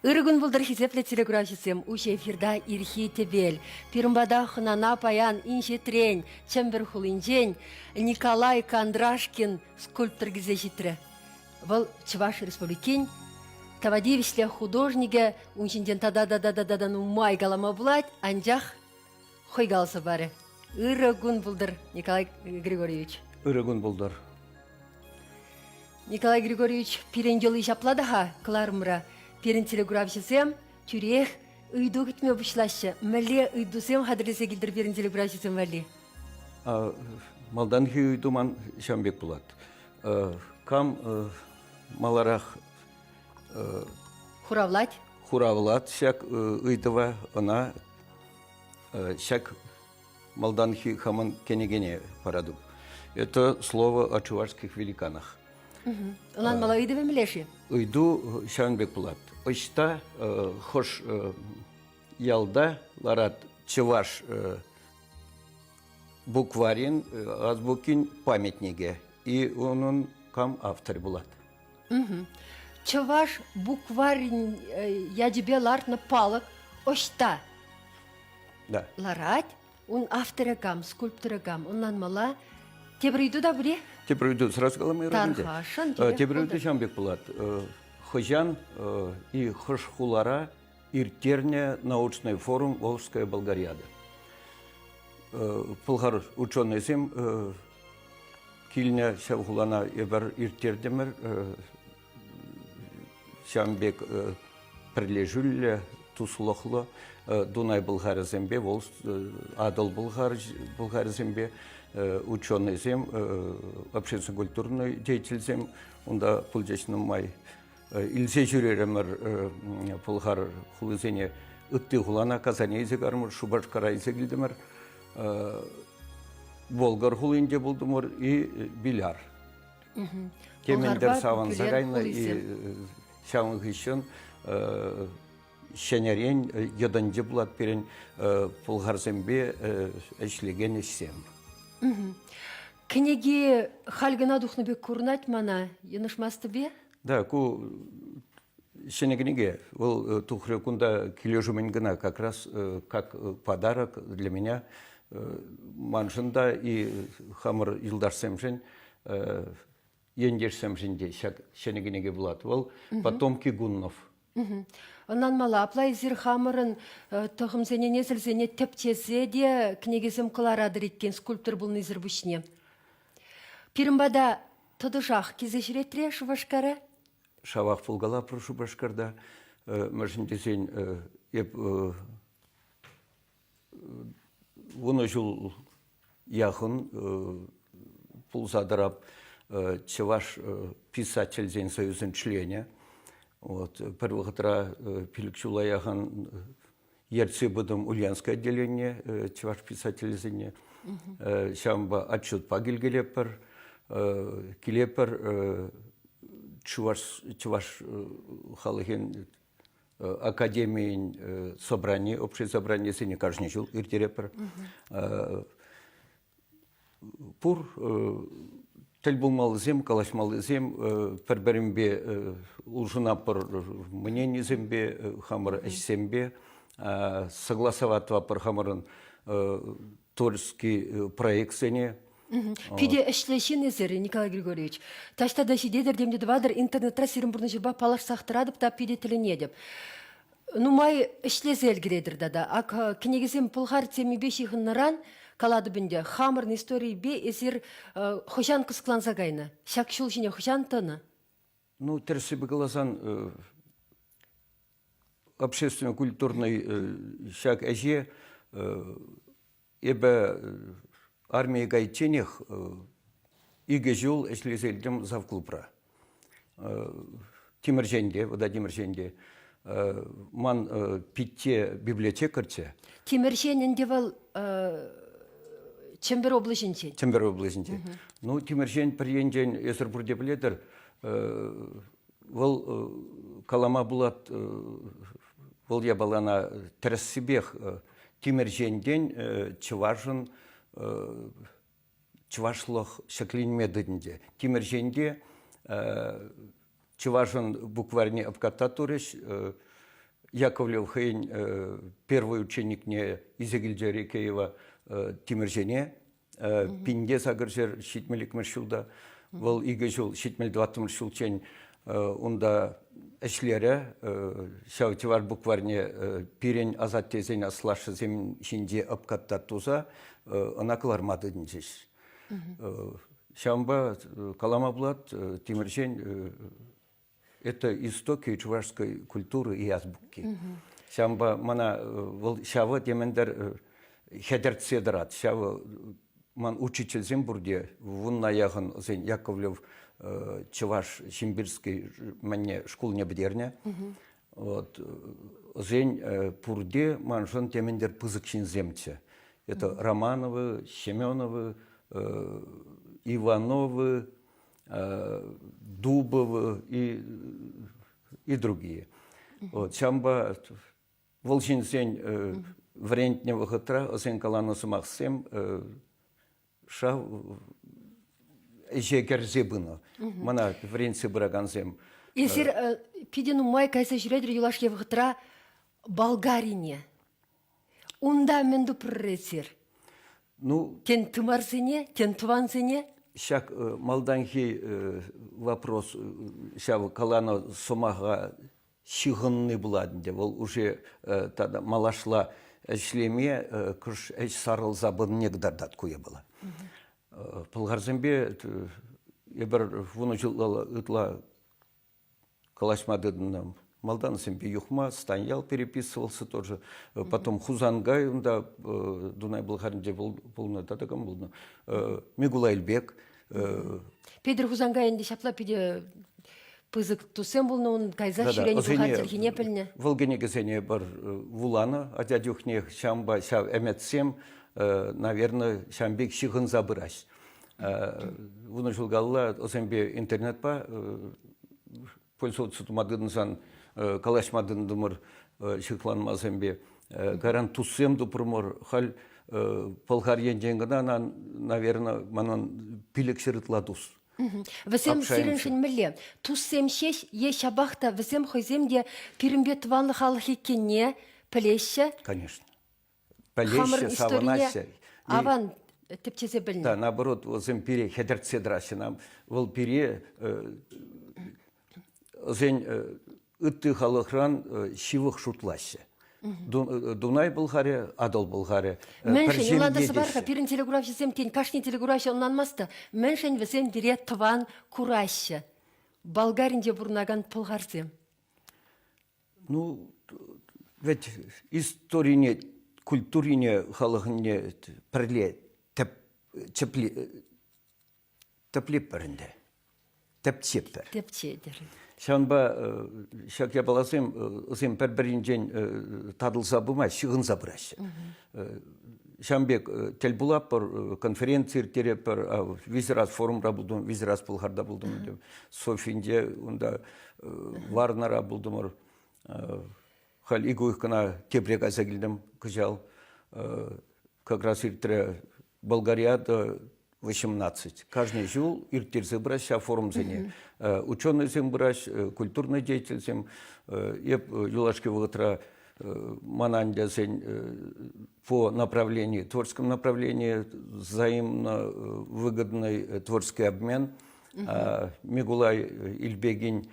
Иргун булдыр хизепле телеграфисем, уще эфирда ирхи тебел. Пирмбада хнана паян инше трень, чембер хулинжень, Николай Кондрашкин скульптор гизежитре. Был Чуваш республикин, тавадивишле художнике, уншинден тада ну май галама булать, анжах хойгалса баре. Иргун булдыр Николай Григорьевич. Иргун булдыр. Николай Григорьевич пиренжелы жапладаха, клармра. Перен телеграфисем, тюрех, үйду гитме бушлашы. Мәле үйдусем хадресе келдір перен телеграфисем мәле. Малдан хи үйду ман шамбек булат. Кам маларах Хуравлат, шак үйдува, она шак малдан хи хаман кенегене параду. Это слово о чувашских великанах. Онан мала үйдува милеши? Үйду шамбек булат. Очта хош ялда ларат чуваш букварин азбукин памятниге и onun кам автор булат. Чуваш букварин ядебе ларт на палок очта. Да. Ларат, он автора кам, скульптора кам, онан мала тебір үйду да бұре? Тебір үйду сразу қаламай рахынде. Тархашын Тебір үйду шамбек булат. Хожан и Хошхулара иртерне научный форум Волжская Болгарияда. Пылғар ученый зем килне шавхулана ебір иртердемір шамбек прилежулле туслохло Дунай Болгария зембе, Волж Адал Болгария зембе, ученый зем, общественно-культурный деятель зем, онда пулжечным май. Илсе жүреремір пулғар хулызене үтті хулана казане изегармыр, шубашкара изегілдімір, болгар хулынде болдымыр и биляр. Кемендер саван загайны и шамын хищын шенерен йоданде булат перен пулғар зембе әшлеген ешсем. Кенеги хальгана духны бек курнать мана, янышмасты бе? Да, ку шенегниге, ол тухрекунда килежумен гына как раз как подарок для меня маншында и хамыр илдарсемшен ендерсемшенде шенегниге булат. Ол потомки гуннов. Онан мала аплай зир хамырын тұхымсене несілсене тепчесе де кнегесім кыларадыр еткен скульптор бұл незір бүшіне. Пирімбада тұдышақ кезешіретіре шубашкары? Шавах пулгала прошу башкарда, мәжіндесен еп оны жыл яхын пулзадырап Чуваш писательзен союзын члене. Первый вахтра пиликчула яхан ерцы будем ульянское отделение Чуваш писательзене. Шамба отчет пагильгелепер, килепер Чуваш халыхен академиин собрание, общее собрание сене каждый жыл иртерепер. Пур тел булмалызем, калашмалызем, перберимбе улжуна пор мнение зембе, хамар эшсембе, согласоватва пор хамаран творческий проект сене. Пиде эшлешин езері, Николай Григорьевич. Ташта да шидедер демдеді вадыр интернетра сирім бұрны жыба палаш сақтырадып та пиде тіліне деп. Ну май эшлезел гредір дада. Ак кенегізем пылғар теми беші хыннаран калады бінде. Хамырн истории бе езір хошан кысклан загайны. Шак шул жіне хошан тыны? Ну, терси бы глазан общественно-культурный шаг әже ебе армия гайтенех иге жыл эшлезелдем завклубра. Тимирженде, Владимир Женде, ман питте библиотекарче. Тимирженде был Чембер облачинче. Чембер облачинче. Ну, Тимиржен приенден Эсербурде билетер, вол калама булат, вол ябалана терсибех Тимирженден чувашын чувашлық шаклин медінде. Тимирженде чувашын букварне обката туреш, Яковлев Хейн, первый ученик не Изегильджа Рекеева Тимиржене, пинде сагыржер шитмелик мыршылда, вол иге жыл шитмел 20 шылчен, онда эшлері, шаутивар букварне пирен азат тезен аслашы земін шинде апкатта туза, анакылар мадыдын жеш. Шамба Каламаблат, Тимиржен, это истоки чувашской культуры и азбуки. Шамба мана шава демендер хедерцедерат, шава ман учитель зембурде, вунна яхан зен Яковлев чуваш Симбирский мне школ не бдерня. Вот зен пурде манжон демендер пызыкшин земче. Это Романовы, Семеновы, Ивановы, Дубовы и другие. Вот, Чамба Волжинзень врентнего хатра, озен калану самахсем, ша ежегерзебыно. Мана вренце браганзем. Есер пидену май кайса жүредір юлаш евғытра Болгарине. Унда менду прресер. Ну, Кен тымарзене, кен туванзене. щак малданхи вопрос, ща калано сомага щигынны буладынде, ол уже тада малашла шлеме кыш сарыл забын негдардат куе была. Пылгарзембе ебір вуну жылла ытла калашмадыдын Малдан Семпи Юхма, Станьял переписывался тоже. Потом Хузангай, да, Дунай Булхаринде был на Татакам был, Мигулайльбек. Педер Хузангай инде шапла пиде пызык тусем был, но он кайза ширени Булхар не пельне. Волгене газене бар Вулана, а дядюхне Шамба, Шав Эметсем, наверное, Шамбек Шихын забырась. Вуну жылгалла, Озембе интернет па, пользоваться тумадынзан калашмадын дымыр шыкланмазембе. Гаран туссем дупрумор, халь полгарьен денгана, наверное, манан пилек шырытладус. Весем сиреншин милле. Туссем шеш, е шабахта, весем хойземде пирімбе тванлы халық еккенне, пілеші. Конечно. Пілеші, саванасы. Аван тепчезе біліне. Да, наоборот, озем пире хедерцедрасы нам. Вол пире озен ытты халықран шивық шутласы. Дунай Булгаре, Адал Булгаре. Меншен, Юландасы барға, пирін телеграф жесем, кен кашни телеграф онланмасты. Меншен весем дире тван курайшы. Болгаринде бурнаган пылғарзем. Ну, ведь историне, культурине халығыне пірле тәплеп бірінде. Тәпчеппір. Тепчедер. Шанба, шак я баласым, озем пер-бірінжен тадылса бұмай, шығын забырасы. Шанбек телбулап бір конференция тереп бір, визирас форумра бұлдым, визирас Булгарда бұлдым. Софинде, онда варнара бұлдым. Хал игуих кана кепрек азагилдым, күжал. Как раз иртре Болгариада 18. Каждый жил иртирзе брать, а форум зене. Ученый зем брать, культурный деятель зем. Еп юлашки вотра манандя зен по направлению, творческом направлении, взаимно выгодный творческий обмен. Мигулай Ильбегин,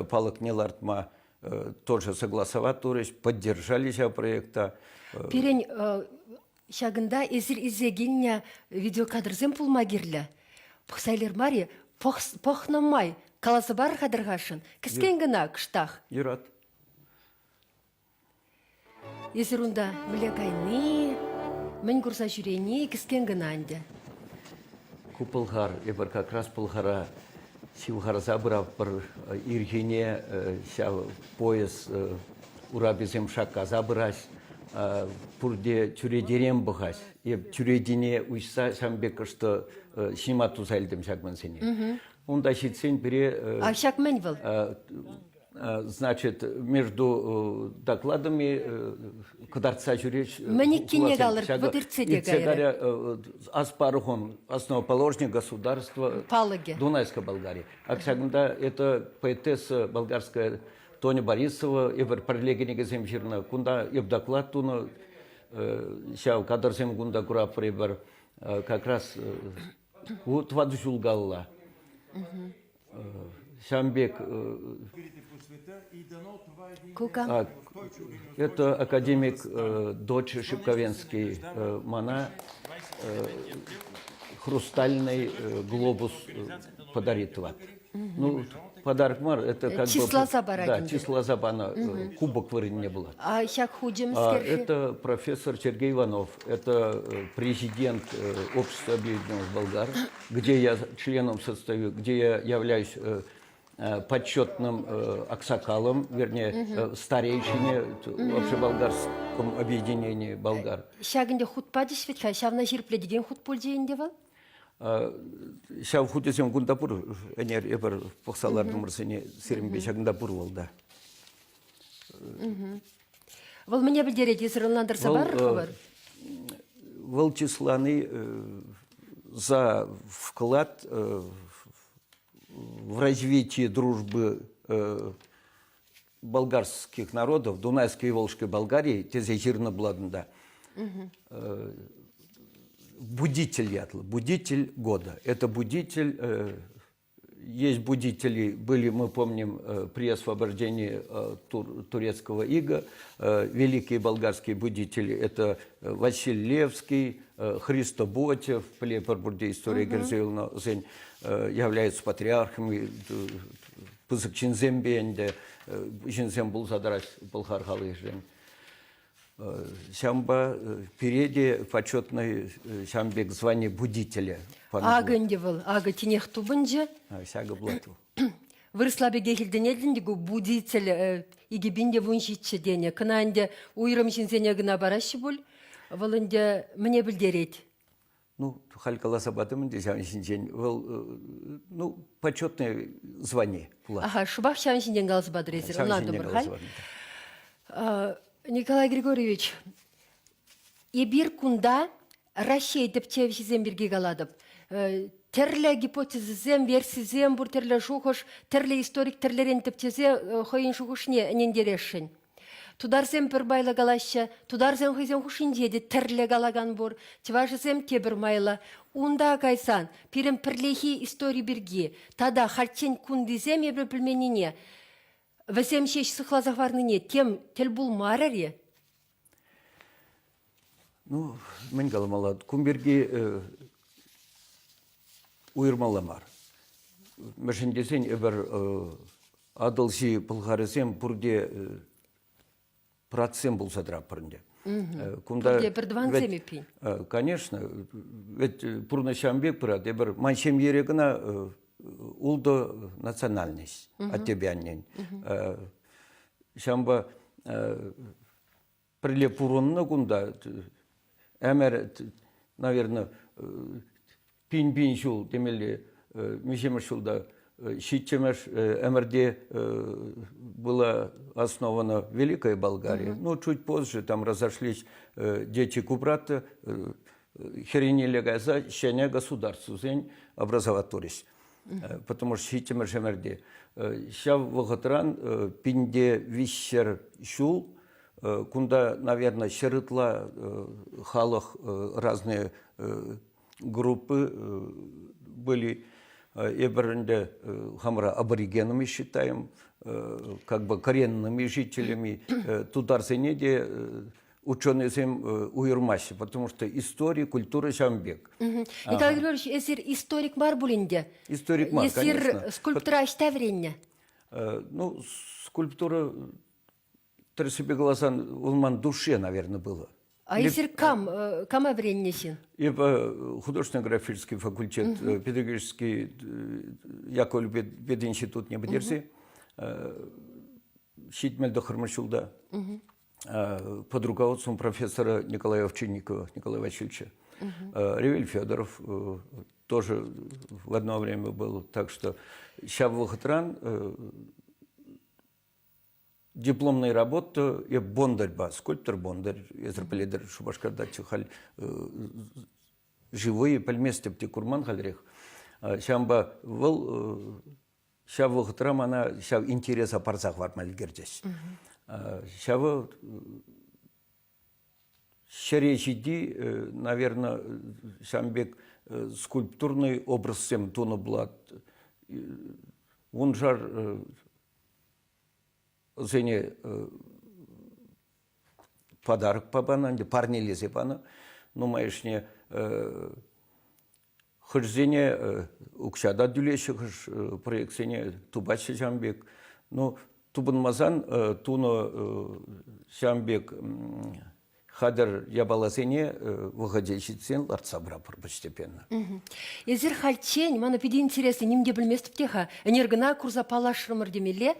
Палак Нелартма тоже согласовать, то есть поддержали себя проекта. Пирень шагында эзир изегиння видеокадрзем пулмагирлі. Пұқсайлер мари, пұқнамай, қаласы бар қадырғашын. Кіскен гына кыштақ. Юрат. Эзир унда мүлекайны, мін күрса жүрені, кіскен гына анды. Купылғар, ебір как раз пылғара, силғар забырав бір иргене, пояс урабезем шаққа забыраш. Пурде тюредерем бұғаш. Еп тюредине ұйса шамбек что шимату сәлдім шақман сене. Онда шетсен біре... А шақмен был? Значит, между докладами кадарца жүреч... Мәнеккене қалыр, бұдырцеде ғайры. Аспарухон, основоположник государства Палыге. Дунайской Болгарии. А шагында это поэтесса болгарская Тоня Борисова, эбір пірлегенеге земжирна, кунда ебдаклад туны, шау кадарсем кунда курап эбір, как раз вот ваду жулгалла. Шамбек, Кука. это академик дочь Шипковенский, мана хрустальный глобус подарит вам. Ну, подарок мар, это как Числа бы... забара Да, кинде. числа забана, кубок вырын не было. А щак худим Это профессор Сергей Иванов, это президент Общества объединенных болгар, где я членом состою, где я являюсь почетным аксакалом, вернее, старейшине в общеболгарском объединении болгар. Щагінде хутпа дешветка, щавна жирпле деген хутбол дейінде был? Шау худесем гундапур, энер эбер похсалардың мұрсыне серімбе шагындапур болды. Вол мне білдереді, езірландырса бар хабар? Вол числаны за вклад в развитие дружбы болгарских народов, Дунайской и Волжской Болгарии, тезе жирно бладында. Будитель года. Это будитель, есть будители, были, мы помним, при освобождении турецкого ига, великие болгарские будители, это Василий Левский, Христо Ботев, Плепарбурде история Герзейлна, являются патриархами, Пызыкчинзем бенде, Жинзем был задрать Болхархалы жен. Шамба впереди почетный шамбек звание будителя. Агынде был, ага тенех тубынже. Шага блату. Вырысла беге хилденедіндегі будитель игебінде вуншитші дене. Кынаанде уйрым жинзене гына барашы бол, валынде мне білдерет. Ну, халькала сабатымын десем жинжен, ну, почетное звание. Ага, шубах шам жинжен галсы бадрезер. Николай Григорьевич, ебір кунда Россия тепчевшізен бірге қаладып. Терлі гипотезізен, версизен, бұр терлі шухыш, терлі историк терлерен тепчезе хойын шухышне нендерешін. Тударзем бір байлы қалашы, тударзем хойзен хушын деді терлі қалаган бұр, тиважызем тебір майлы. Унда кайсан, пирім пірлехи истории бірге, тада харчен кундизем ебір білменіне. Вәсем шеш сықлазақ варныне, тем тел бұл мараре? Ну, мен қаламала, күмберге уйырмаламар. Мәшіндесен әбір адылши пылғарызем бұрде процент болса драпырынде. Бұрде бір дванзем епейн? Конечно, ведь пұрна шамбек пырады, әбір маншем ерегіна улды национальность от тебя не. Шамба прилеп уронна кунда, эмер, наверное, пин-пин шул, темели, мишемер шулда, щитчемеш, эмерде была основана Великая Болгария. Но чуть позже там разошлись дети Кубрата, херенили газа, щеня государству, образоваторись. Потому что щитчемер шемерде. Ща вғытран пинде вищер шул, кунда, наверное, шерытла халах разные группы были. Эбернде хамра аборигенами считаем, как бы коренными жителями. Тударсенеде ученые зем уйырмаще, потому что история, культура Шамбек. Николай Григорьевич, если историк бар булинде? Историк бар, конечно. Если скульптура аштавренне? Ну, скульптура, три себе глаза, он душе, наверное, было. А если кам авреннесин? И художественно-графический факультет, педагогический, Яковлев пединститут не бедерси, щитмельда Хармашулда, под руководством профессора Николая Овчинникова, Николая Васильевича. Ревель Федоров тоже в одно время был. Так что Щаввахатран, дипломная работа и Бондарь, скульптор Бондарь, Езерпеледер Шубашкарда Чухаль, живые пальместе Птикурман Хальрех. Щамба был Шавы ғытыра мана шав интереса парсақ бар мәлгердес. Шавы шережиди, наверное, шамбек скульптурный образ сем туны блат. Он жар зене подарок пабана, парнелезе пана, ну маешне хождение укшада дюлеші хож проекцияне тубачы жамбек. Ну, тубын мазан туны жамбек хадыр ябаласене выходящийцен ларцабра постепенно. Езір хальчень, мана пиди интересный, немде білместіп теха, энергына курса палашрымыр демеле,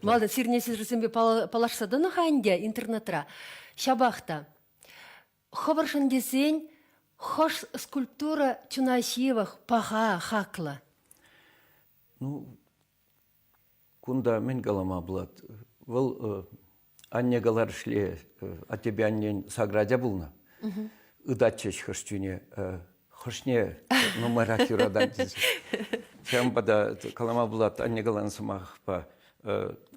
малда сирнесі жүрсенбе палашсадыны ханде интернетра. Шабахта. Хабаршын десен, хош скульптура чунашевых паха хакла. Ну, кунда мен галама блат. Вол анне галар шле, а тебе аннен саградя булна. Удачеш хошчуне, хошне, ну марак юрадан. Чем бада калама блат анне галан самах па.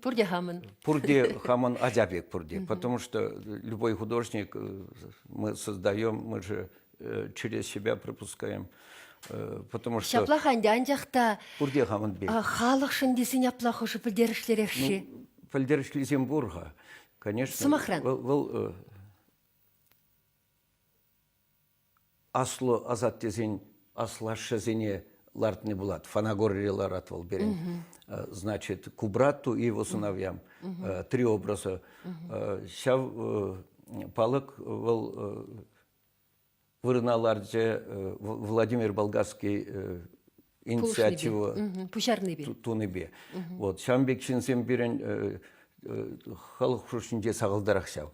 Пурде хаман. Пурде хаман адябек пурде, потому что любой художник мы создаем, мы же через себя пропускаем, потому что... Шаплаханде анжақта пурде хаман бек. Халық шындесін яплахошы пілдерішлерекші. Пілдерішлі Зембурга, конечно. Сымахран. Вол аслы азат дезен, аслашы зене лартны булат, фанагоррелар атвал берен. Значит, Кубрату и его сыновьям. 3 образа. Шав палык вырыналарже Владимир Болгарский инициатива Туныбе. Вот, Шамбек Шинсем берен халық хрущинде сағылдарақ шав.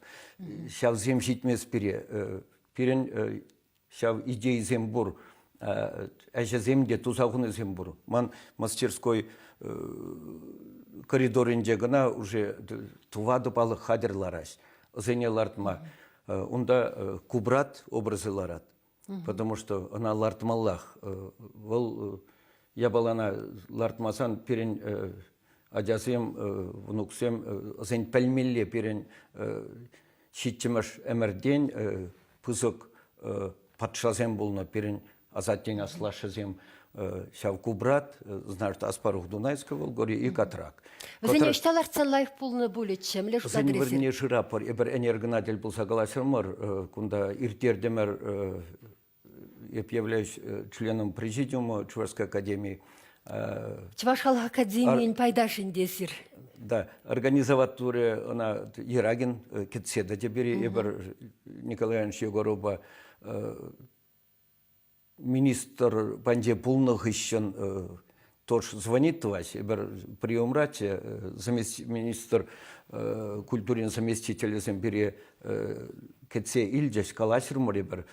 Шав зем житмес перен шав идей зембур. Әже земде тузағыны зембур. Ман мастерской коридорынде гына уже тувады балы хадерлараш. Зене лартма. Онда Кубрат образы ларат. Потому что она лартмаллах. Вол ябалана лартмасан перен адязем, внуксем, зен пәлмелле перен шитчімаш әмірден пызық патшазем болна перен азаттен аслашазем шав Кубрат, значит, аспарух Дунайского, горе и Катрак. Зене шталар цаллайх пулны булетчем, леш Зене верне жирапор, эбер энергонадель был согласен кунда иртердемер, я являюсь членом президиума Чувашской академии. Чувашхал академии пайдашин десир. Да, организовать туре она Ерагин, кетседа теперь эбер Николай Иванович Егоруба, министр панде пулных еще тоже звонит вас, эбер приумрате, министр культурный заместитель Зембере кетсе Ильдеш Каласирмур эбер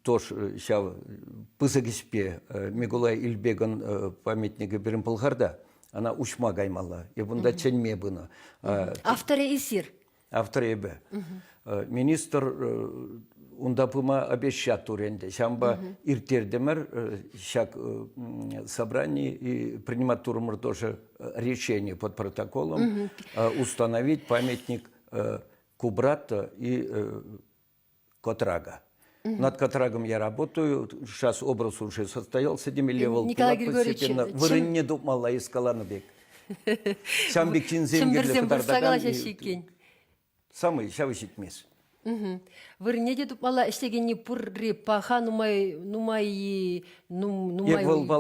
тоже сейчас пызыгиспе Мигулай Ильбеган памятника берем Пылгарда. Она учма гаймала, и бунда ченме бына. Авторы исир. Авторы бе. Министр унда пыма обещат туренде. Шамба иртердемер, шак собрание и принимать турмур тоже решение под протоколом установить памятник Кубрата и Котрага. Над Катрагом я работаю, сейчас образ уже состоялся, Демилевал. Николай Григорьевич, вырынне думала искала на бег. Сам бег чинзенгерле кадардан. Самый шавышит мес. Вырынне де думала эштегенни пурри паха нумай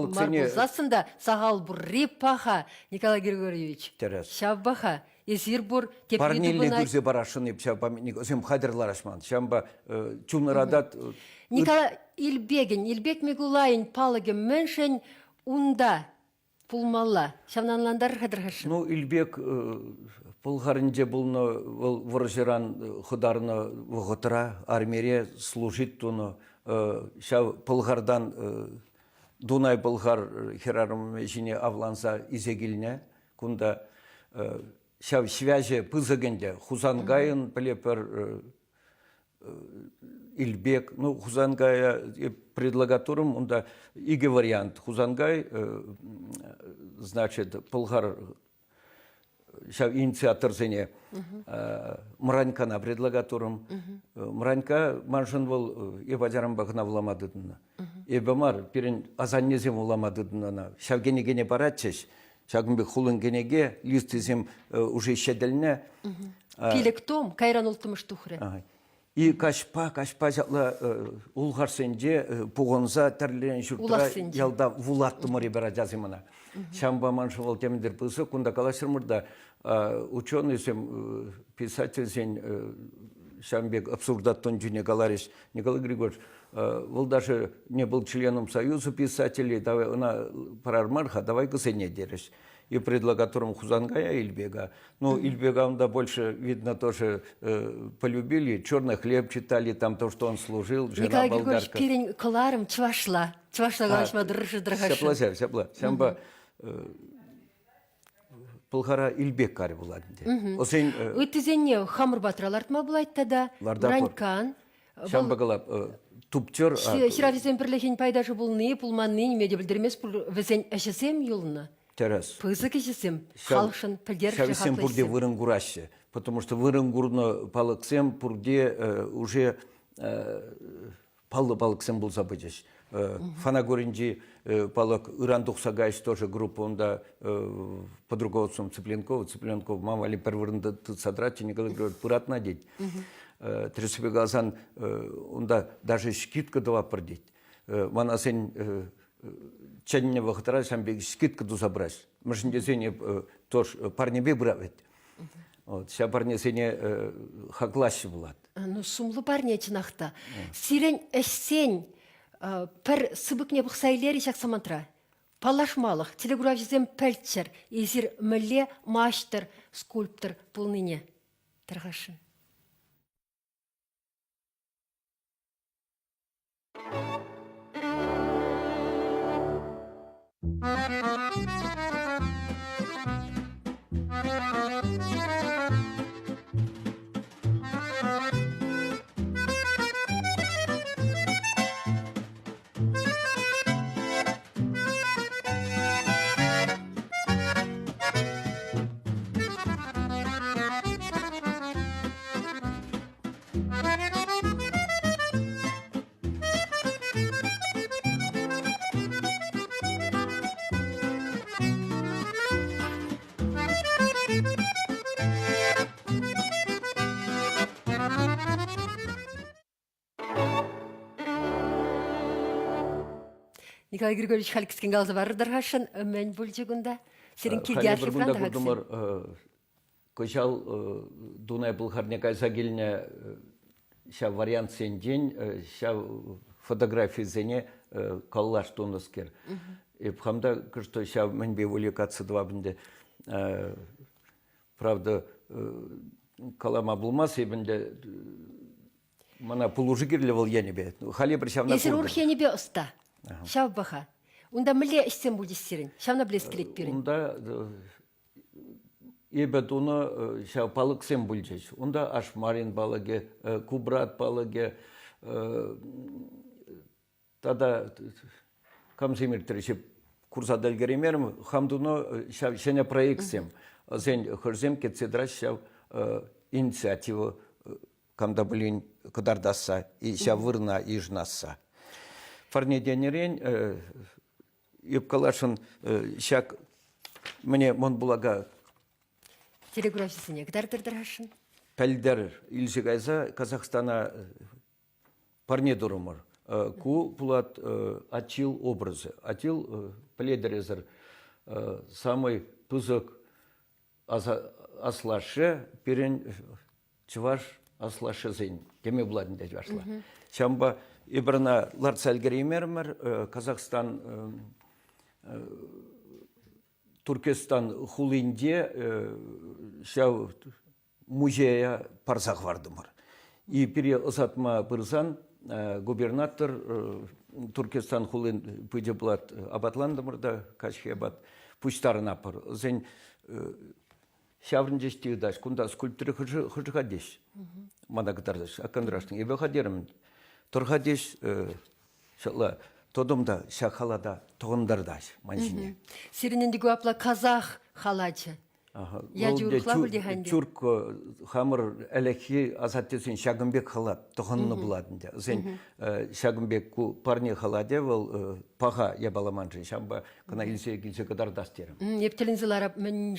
марбузасында сағал бурри паха Николай Григорьевич. Шавбаха. Эсирбур тепли парнелле гүрзе барашын епча памятник, сем хадерлар ашман. Шамба чумнарадат. Николай Илбек Мигулайын палыгы мэншен унда пулмалла. Шамнанландар хадырхашын. Ну, Илбек пулгарынде булны выржыран хударны вғытыра, армере служит туны. Шав пулгардан Дунай пулгар херарым жіне авланса изегіліне. Кунда шав связи пызыгенде, хузангайын плепер Ильбек, ну, Хузангая предлагаторум, онда иге вариант. Хузангай, значит, Пулгар, сейчас инициатор зене, Мранькана предлагаторум. Мранька манжын был и бадярам бахна вламадыдына. И бамар, перен азаннезем вламадыдына. Сейчас гене баратчеш, сейчас хулын генеге, листезем уже щедельне. Пилектом, кайран ултымыш тухре. И кашпа жатла улгарсенде пугонза терлен журтра ялда вулатты мори бара жазымына. Шамба маншывал темдер пысы кунда калашырмырда ученый сем писатель сен Шамбек абсурдаттон жюне Галариш Николай Григорьевич был даже не был членом Союза писателей, давай она парармарха, давай кысене дерешь. И предлагатором Хузангая Ильбега. Ну, Ильбега он да больше, видно, тоже полюбили. «Черный хлеб» читали, там то, что он служил, жена Николай болгарка. Григорьевич перен каларым чвашла. Чвашла галашма дрыжы драгашын. Сяпла. Сямба Пылгара Ильбек кари була. Осен... Үтізенне хамыр батыралартма булайтта да. Бранькан. Сямба галап тупчер... Ширафизен бірлеген пайдажы бұлны, пулманны, немеде білдірмес бұл візен әшесем юлына. Терес. Пызык ешесем, халшын, пілдерші Шависем пурде вырынгураще, потому что вырынгурно палыксем пурде уже палыксем был забыдешь. Фанагоринджи палык Ирандухсагайш тоже группа, он да под руководством Цыпленков, мама ли первырында тыцадрачи, Николай Григорьевич, пырат надеть. Тресубегазан, он да даже скидка дала продеть. Манасен чанне вахтара самбег скидка ду забрать. Машиндезене тоже парни бебравет. Вот, ся парнезене хаклаще булат. Ну, сумлы парне чынақта. Сирен әшсен, пір сыбыкне бұқсайлері шақсамантра. Палашмалық, телеграфизем пәлтшір, езір мүлле маштыр, скульптор пулныне. Тырғашын. Николай Григорьевич Халькискен галзы барыдырғашын, өмен бүлжігінді. Серін келгерші франда хаксен. Кожал Дунай Булхарне кайса келіне ша вариант сен день, ша фотографии зене каллаш тоныскер. И пхамда, что ша mənбе увлекаться два бінде. Правда, калама булмас, и бінде мана пулужы керлевал я небе. Хали причем на Есер урх я небе оста. Шав баха. Унда міле ішсен бұлдестерін. Шавна білескелет берін. Унда ебет уны шав палықсен бұлдес. Унда ашмарин балыге, кубрат балыге. Тада камземир трешіп курсадал керемерім. Хамдуны шав шене проектсем. Зен хырзем кетседраш шав инициативы камда білін кыдардаса. И шав вырна ижнаса. Фарнеденерен, Епкалашын, шак мне мон булага. Телеграфисіне кдардырдырашын? Пәлдер Ильжигайза Казахстана парне дурумар. Ку пулат атил образы. Атил пледерезер самый пузык аслашы перен чываш аслашы зейн. Теме буладын дәж башла. Шамба Ибрана Ларцальгеримермер, Казахстан, Туркестан хулинде, шау музея парсах вардымыр. И пере озатма пырзан губернатор Туркестан хулин пыдеблат абатландымырда, качхи абат пуштарын апыр. Зен шаврын жешти даш, кунда скульптуры хыжыға деш. Мана кытардаш, акандрашның. Ебе хадерім. Тұрға деш, шалла, тодымда, шақалада, тоғындардаш, маншине. Сириненди гуапла казах халачы. Я журықла білді ханде. Чурк хамыр әләхи азаттесін Шагымбек халат, тоғынны бұладында. Сен Шагымбек парне халаде, ол паға ебаламанжын. Шамба кына илсе кадардас терім. Ептелінзілара, мен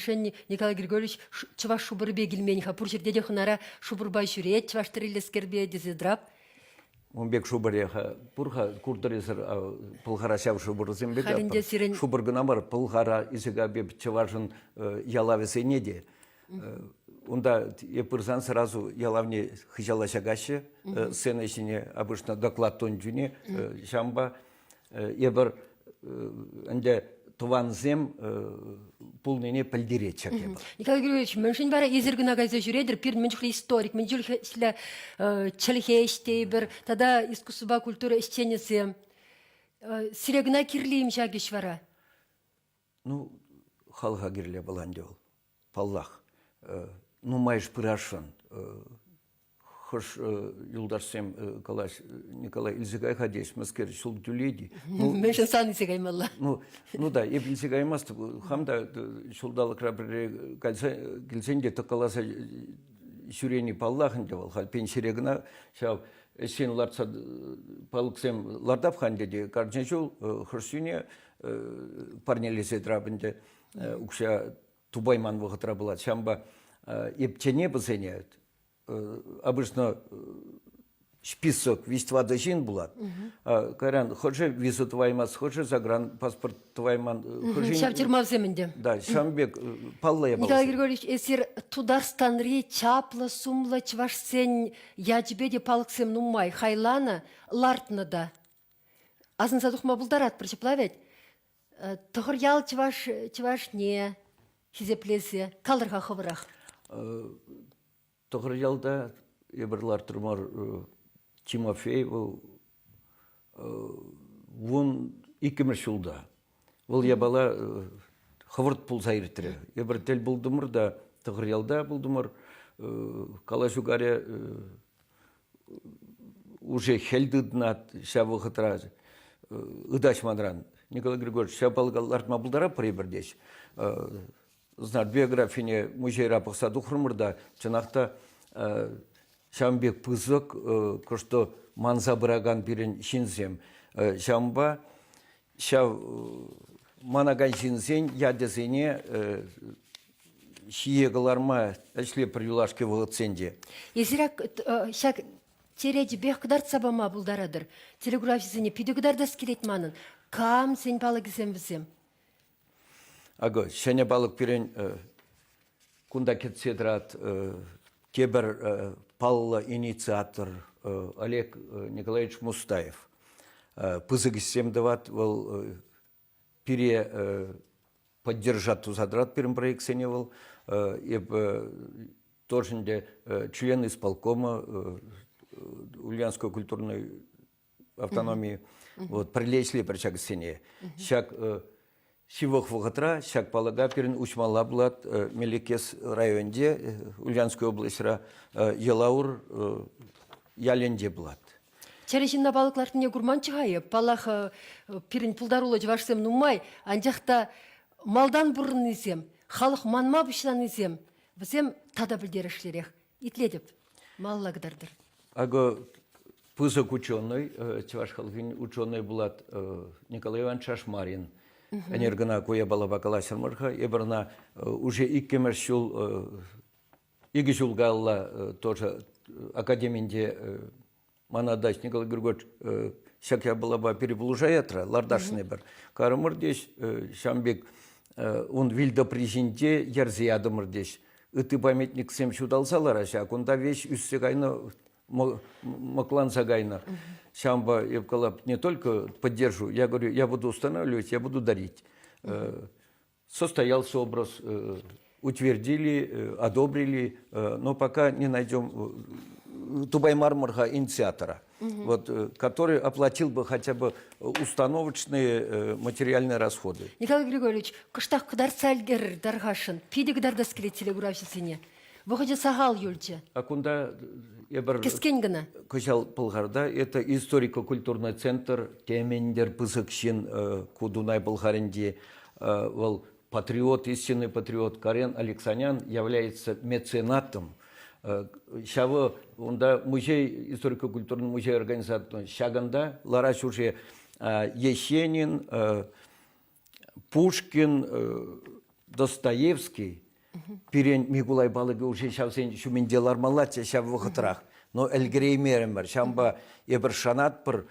Николай Григорьевич чываш шубыр бегілмені ха. Пұршыр деде хынара шубыр бай жүрет, чываш тірілескербе дезедрап. Онбек шубырыға пұрға күрдіресір пылғара шав шубырызын бек. Халінде сирен... Шубыр гынамар пылғара изіға беп чывашын ялавесе неде. Онда епырзан сразу ялавне хыжала шагашы, сцена ішіне обычно доклад тон жүне, шамба ебір әнде туванзем пулныне пілдере чак ебір. Николай Григорьевич, меншін бәрі езіргін ағайза жүредір, пір меншіл историк, меншіл чілхе іштейбір, тада искусыба культура іштенесі. Сирегіна кирлейім жагеш вара? Ну, халға кирле баланде ол, паллах. Ну, майш пырашын. Хош юлдарсем калаш Николай Ильзигай хадеш, маскер шул дюледи. Меншін сан исегай малла. Ну да, еп Ильзигай масты, хамда шулдалы крабірі келсенде тықаласа шүрені паллахын девал, хал пен шерегіна, шау сен ларца палықсем лардап хан деде, карджан шул хырсуне парнелесе драбынде, укша тубайман вғытра болады, шамба епчене бұзене, обычно список виства дожин булат. Каран, хоче визу тваймас, хоче загран паспорт твайман. Шап жирма вземінде. Да, Шамбек паллая баласы. Николай Григорьевич, эсер тударстанри чапла, сумла, чвашсен, ячбеде палықсем нумай, хайлана, лартна да. Азын задухма булдарат, прочеплавет. Тұғыр ял чваш не, хизеплесе, калдырға хывырах. Тұғыр ялда ебірлар тұрмар Тимофей, вон икемір шулда. Ол ебала хывырт пул сайреттірі. Ебір тел бұлдымыр да, тұғыр ялда бұлдымыр, кала жугаре уже хелдыднат шабы хытра ыдач манран. Николай Григорьевич, шабалгалар мабылдара прибірдеш. Знат биографине музейра пақса дұқырмырда, чынақта Шамбек пызык, кошто манза быраган бірін шинзем. Шамба, шав манаган шинзен, ядезене шиегаларма әшле прилашке вғытсенде. Езірак, шак тереди бех кыдар сабама бұлдарадыр. Телеграфизіне пиді кыдар да скелет манын. Кам сен балы кізем бізем? Ага, шәне балық бірін кунда кетседрат, кебір палла инициатор Олег Николаевич Мустаев. Пызык істем дават, ол пире поддержат тузадрат перім проекцияне ол. Еп торжінде член исполкома Ульяновской культурной автономии прилесли причак сене. Шак Сивох вғытра, шак палага перін учмала бұлат Мелекес районде, Ульяновской областыра Елаур яленде бұлат. Чарежинна балықлардың не гурман чығайы, палақ перін пұлдарулы жывашсем нумай, анжақта малдан бұрын езем, халық манма бұшынан езем, бізем тада білдерішлерек, итледіп, малла гыдардыр. Ага пызык ученый, чываш халқын ученый бұлат Николай Иванович Шашмарин. Энергона кое бала бакала сармарха, еберна уже иккемер шул, иги шул галла тоже академинде манадач Николай Григорьевич шакя была ба переблужаятра, лардашный бар. Карамыр деш, Шамбек, он вильда прижинде ярзиядымыр деш. Ыты памятник сем шудалсалар ашак, онда вещь үссе гайна макланса гайна. Шамба Евкалап не только поддержу, я говорю, я буду устанавливать, я буду дарить. Состоялся образ, утвердили, одобрили, но пока не найдем Тубай Мармарха инициатора. вот, который оплатил бы хотя бы установочные материальные расходы. Николай Григорьевич, кыштақ қыдар сәлгер дарғашын, пиді қыдар да скелет телеграфиясыне. Бұғы сағал юльче. Акунда ебір Кескен гына. Кычал Пылғарда, это историко-культурный центр, темендер пызыкшин Кудунай Пылғаринде, патриот, истинный патриот Карен Алексанян является меценатом. Шавы, онда музей, историко-культурный музей организации Шаганда, Лараш уже Ещенин, Пушкин, Достоевский, Пирен Микулай Балыгы уже шавсен шуменделар малатя шав вахатрах. Но Эльгрей Меремер, шамба ебер шанат пр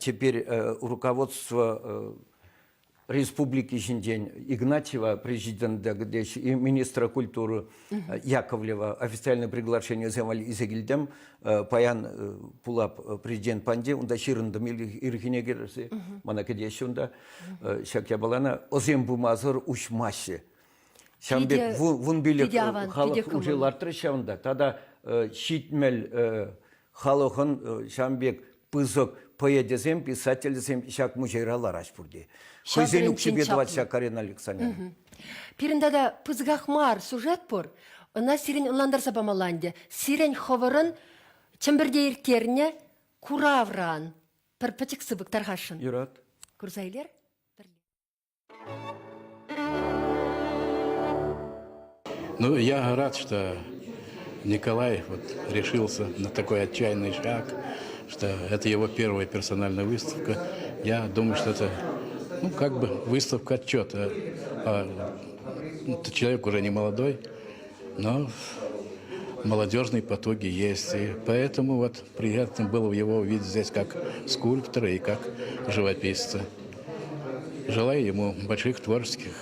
теперь руководство Республики Жиндень Игнатьева, президента и министра культуры Яковлева, официальное приглашение Земали Изегильдем, Паян Пулап, президент Панде, он даширындым ирхинегерсы, манакадешунда, шакябалана, озем бумазыр ушмаще. Шамбек вун билек халық уже лартрышавында, тада щитмел халықын шамбек пызык поэдезем, писательзем, шак мужейралар ашпурде. Көзелік шебедовать Карен Александровна. Пиріндада пызгахмар сюжет пор, она сирен ұландар сабамаланде, сирен ховырын чымбірде ертеріне куравран, пірпітік сыбық тарғашын. Юрат. Күрзайлер? Ну, я рад, что Николай вот решился на такой отчаянный шаг, что это его первая персональная выставка. Я думаю, что это, ну, как бы выставка отчета. Человек уже не молодой, но молодежные потуги есть. И поэтому вот приятно было его увидеть здесь как скульптора и как живописца. Желаю ему больших творческих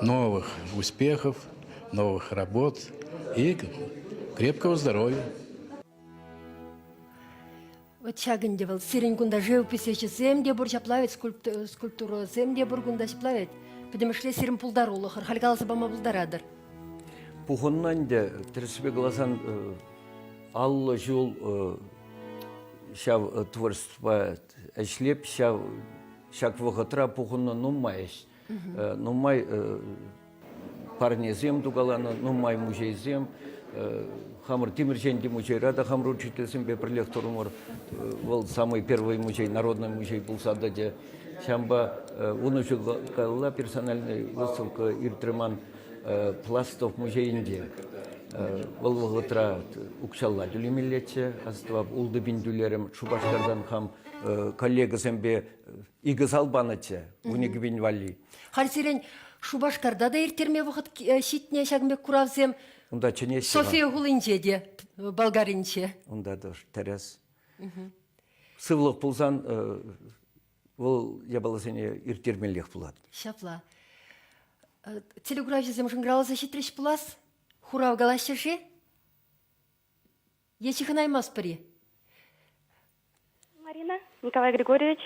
новых успехов, новых работ и крепкого здоровья. Вот шагынде был, сирен кунда живописечі земде бұр шаплавет, скульптуру земде бұр кунда шаплавет. Потому что сирен пулдар улығыр, халгаласы бама пулдарадыр. Пухоннан де, терсібе глазан аллы жол шав творчество әшлеп, шак вғытра пухонны нумайш. Нумай парнезем дугаланы, нумай музейзем, хамыр Тимирженде музейрада хамыр учителесем бепірлек тұрмыр. Ол самый первый музей, народный музей был сададе. Шамба он жыл персональная выставка Иртреман пластов музейінде. Ол вғытра укшалла дүлемелетсе, астывап улды биндулерім Шубашкардан хам коллегасем бе игіз албаныче, унеги бин вали. Хар сирен Шубашкарда да иртерме вғыт шитне шагынбек куравзем, София Гулинче де, болгаринче. Онда дож, терес. Сывлық пулсан, ол ябаласене иртермелек пулат. Шапла. Телеграфия земшін граласа шитреш пулас? Хурав галашчаши? Ечихын аймас пари? Марина, Николай Григорьевич,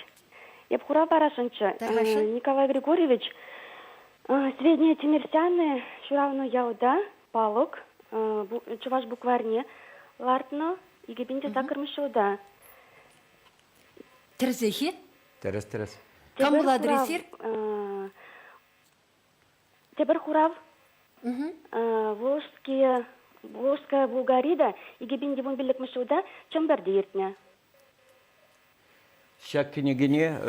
я б барашынчы. Николай Григорьевич, средние тимирсяны, шуравну яуда, палок, чуваш букварне, лартно, и гибинте сакырмышуда. Терзехи? Терес. Кам был адресир? Тебір хурав, Волжская Булгарида, и гибинде вон билік мышуда, чем берді ертіне. Шак кенегене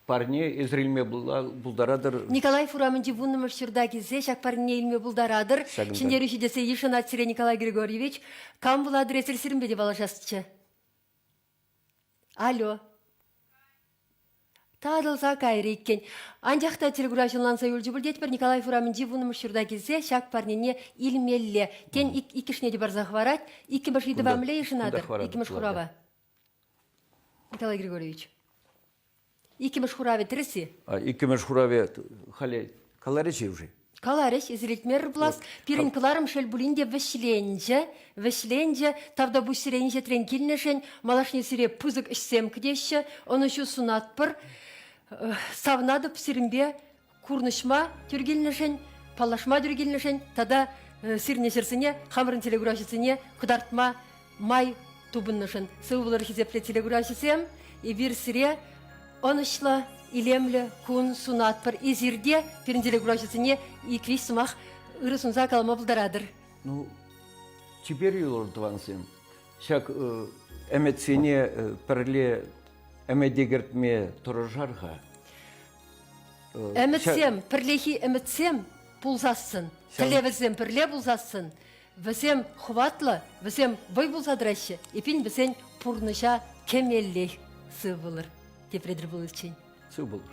парне изрильме булдарадыр. Николай Фурамынчи вунны мышчырда кезе, шак парне илме булдарадыр. Шиндері шидесе ешін атсире Николай Григорьевич. Кам был адресир сирін беде балашасычы? Алло. Тадылса кайры еккен. Анжақта телеграфияланса үлжі білдет бір Николай Фурамынчи вунны мышчырда кезе, шак парнене илмелле. Тен икішне де бар захварат, икі башиды бамле ешін адыр. Икі мыш хурава. Николай Григорьевич. Икі мыш хураве тірісі? Икі мыш хураве халі каларече уже? Калареш, изрелтмер блас, пирин каларым шел булинде вешленже, тавда бу сиренже тренкильнешен, малашне сире пузык ішсем кдеші, оны шу сунат пыр, савнады псиринбе курнышма тюргильнешен, палашма тюргильнешен, тада сирнешерсіне, хамырын телеграфисіне, кудартма май тубыннышын сывылыр хизепле телеграфисем, и бир сире онышлы илемлі күн сунатпыр изирде пирин телеграфисіне иквис сумах ырысунса калма бұлдарадыр. Ну, теперь юлордвансем. Шак эмецене перле эмедегертме туржарга. Әмітсем, пірлехи әмітсем пулсасын, тілебізем пірле пулсасын, візем хватлы, візем бой пулсадыращы, епин бізен пурныша кемелле сывылыр, деп редір бұл үшін. Сыбылыр.